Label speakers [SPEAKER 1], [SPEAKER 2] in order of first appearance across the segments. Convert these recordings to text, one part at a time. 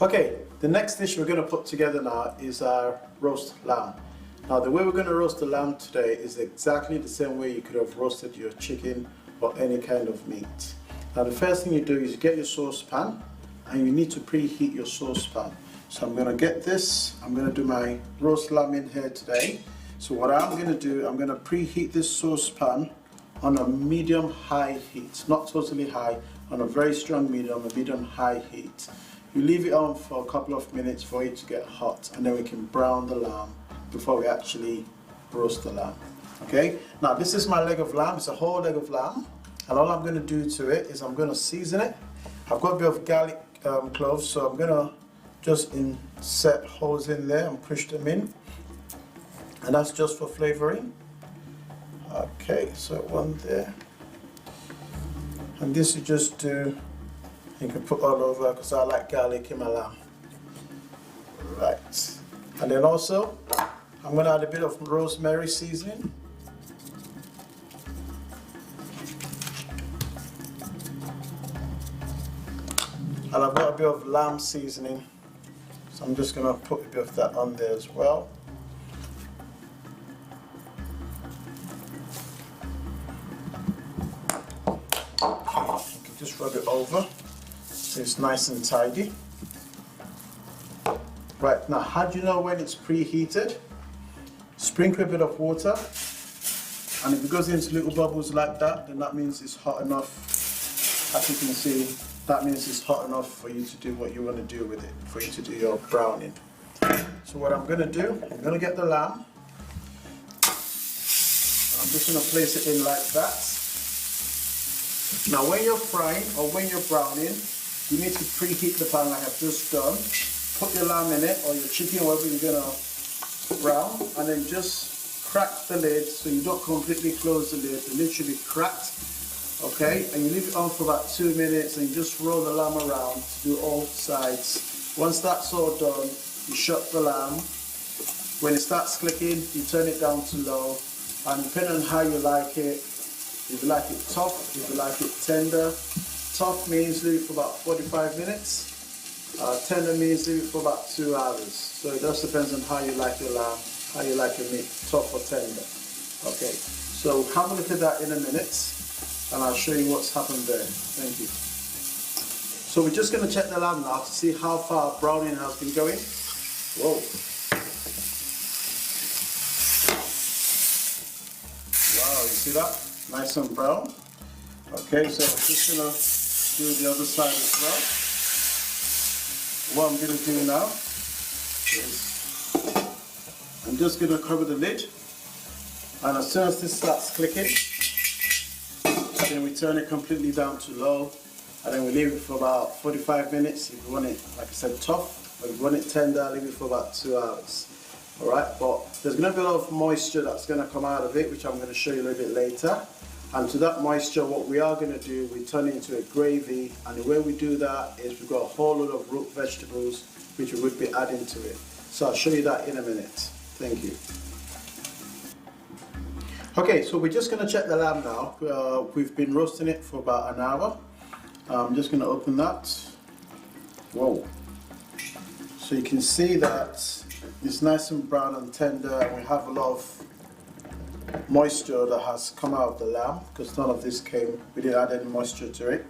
[SPEAKER 1] Okay, the next dish we're going to put together now is our roast lamb. Now the way we're going to roast the lamb today is exactly the same way you could have roasted your chicken or any kind of meat. Now the first thing you do is you get your saucepan and you need to preheat your saucepan. So I'm going to get this, I'm going to do my roast lamb in here today. So what I'm going to do, I'm going to preheat this saucepan on a medium-high heat, not totally high, on a very strong medium, a medium-high heat. You leave it on for a couple of minutes for it to get hot, and then we can brown the lamb before we actually roast the lamb. Okay, now this is my leg of lamb, it's a whole leg of lamb, and all I'm going to do to it is I'm going to season it. I've got a bit of garlic cloves, so I'm going to just insert holes in there and push them in, and that's just for flavoring. Okay, so one there, and this you just do, you can put all over because I like garlic in my lamb. Right, and then also I'm going to add a bit of rosemary seasoning. And I've got a bit of lamb seasoning, so I'm just going to put a bit of that on there as well. Okay, you can just rub it over so it's nice and tidy. Right, now how do you know when it's preheated? Sprinkle a bit of water, and if it goes into little bubbles like that, then that means it's hot enough. As you can see, that means it's hot enough for you to do what you want to do with it, for you to do your browning. So what I'm going to do, I'm going to get the lamb, and I'm just going to place it in like that. Now when you're frying or when you're browning, you need to preheat the pan like I've just done. Put your lamb in it or your chicken, whatever you're going to brown, and then just crack the lid so you don't completely close the lid. The lid should be cracked. Okay, and you leave it on for about 2 minutes and you just roll the lamb around to do all sides. Once that's all done, you shut the lamb. When it starts clicking, you turn it down to low, and depending on how you like it, if you like it tough, if you like it tender. Tough means leave it for about 45 minutes. Tender means leave it for about 2 hours. So it just depends on how you like your lamb, how you like your meat, tough or tender. Okay, so have a look at that in a minute, and I'll show you what's happened there. Thank you. So we're just going to check the lamb now to see how far browning has been going. Whoa. Wow, you see that? Nice and brown. Okay, so I'm just going to do the other side as well. What I'm going to do now is I'm just going to cover the lid, and as soon as this starts clicking, then we turn it completely down to low, and then we leave it for about 45 minutes. If you want it, like I said, tough, but if you want it tender, leave it for about 2 hours. Alright, but there's going to be a lot of moisture that's going to come out of it, which I'm going to show you a little bit later. And to that moisture, what we are going to do, we turn it into a gravy, and the way we do that is we've got a whole lot of root vegetables which we would be adding to it. So I'll show you that in a minute. Thank you. Okay, so we're just going to check the lamb now. We've been roasting it for about an hour. I'm just going to open that. Whoa. So you can see that it's nice and brown and tender, and we have a lot of moisture that has come out of the lamb because none of this came, we didn't add any moisture to it.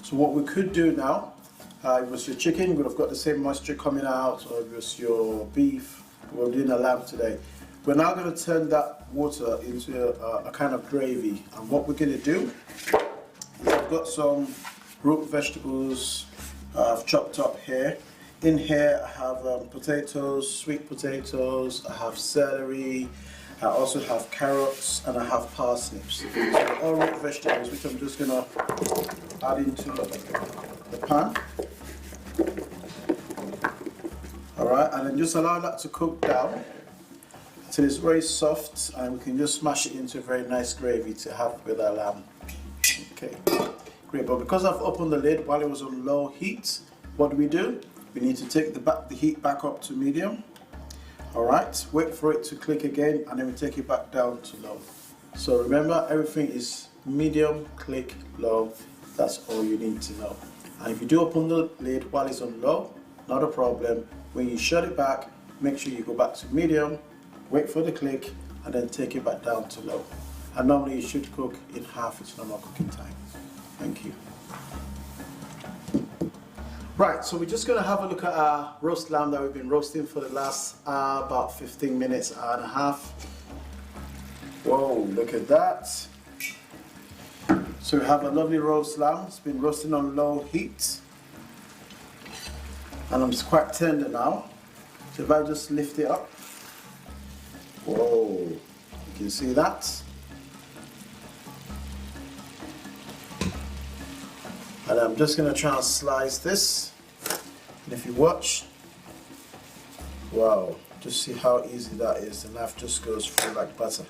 [SPEAKER 1] So what we could do now, if it was your chicken, you would have got the same moisture coming out, or if it was your beef, we're doing a lamb today. We're now going to turn that water into a kind of gravy, and what we're going to do is I've got some root vegetables I've chopped up here. In here I have potatoes, sweet potatoes, I have celery, I also have carrots, and I have parsnips. So all root vegetables, which I'm just going to add into the pan. Alright, and then just allow that to cook down until it's very soft, and we can just smash it into a very nice gravy to have with our lamb. Okay, great, but because I've opened the lid while it was on low heat, what do? We need to take the heat back up to medium. Alright, wait for it to click again, and then we take it back down to low. So remember, everything is medium, click, low. That's all you need to know. And if you do open the lid while it's on low, not a problem. When you shut it back, make sure you go back to medium, wait for the click, and then take it back down to low. And normally you should cook in half its normal cooking time. Thank you. Right, so we're just going to have a look at our roast lamb that we've been roasting for the last about 15 minutes, hour and a half. Whoa, look at that. So we have a lovely roast lamb. It's been roasting on low heat. And it's quite tender now. So if I just lift it up. Whoa, you can see that. And I'm just going to try and slice this. And if you watch, wow, just see how easy that is. The knife just goes through like butter.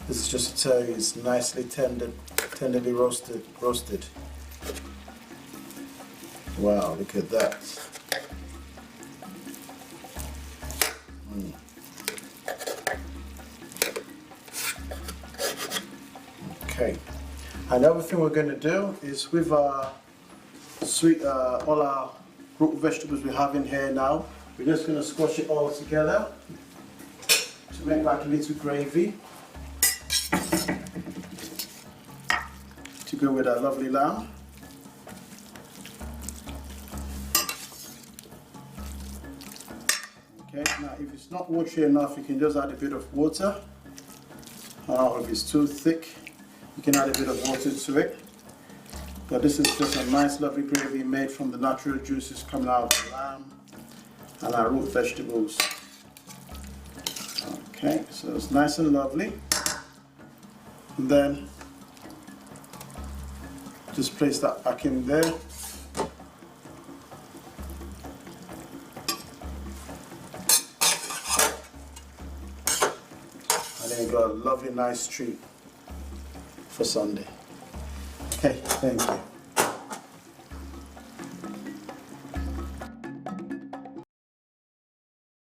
[SPEAKER 1] This is just to tell you it's nicely tenderly roasted. Wow, look at that. Okay, another thing we're going to do is with our all our root vegetables we have in here now, we're just going to squash it all together to make like a little gravy to go with our lovely lamb. Okay, now if it's not watery enough, you can just add a bit of water. If it's too thick, you can add a bit of water to it. But this is just a nice lovely gravy made from the natural juices coming out of the lamb and our root vegetables. Okay, so it's nice and lovely. And then just place that back in there. And then you've got a lovely nice treat for Sunday. Okay, thank you.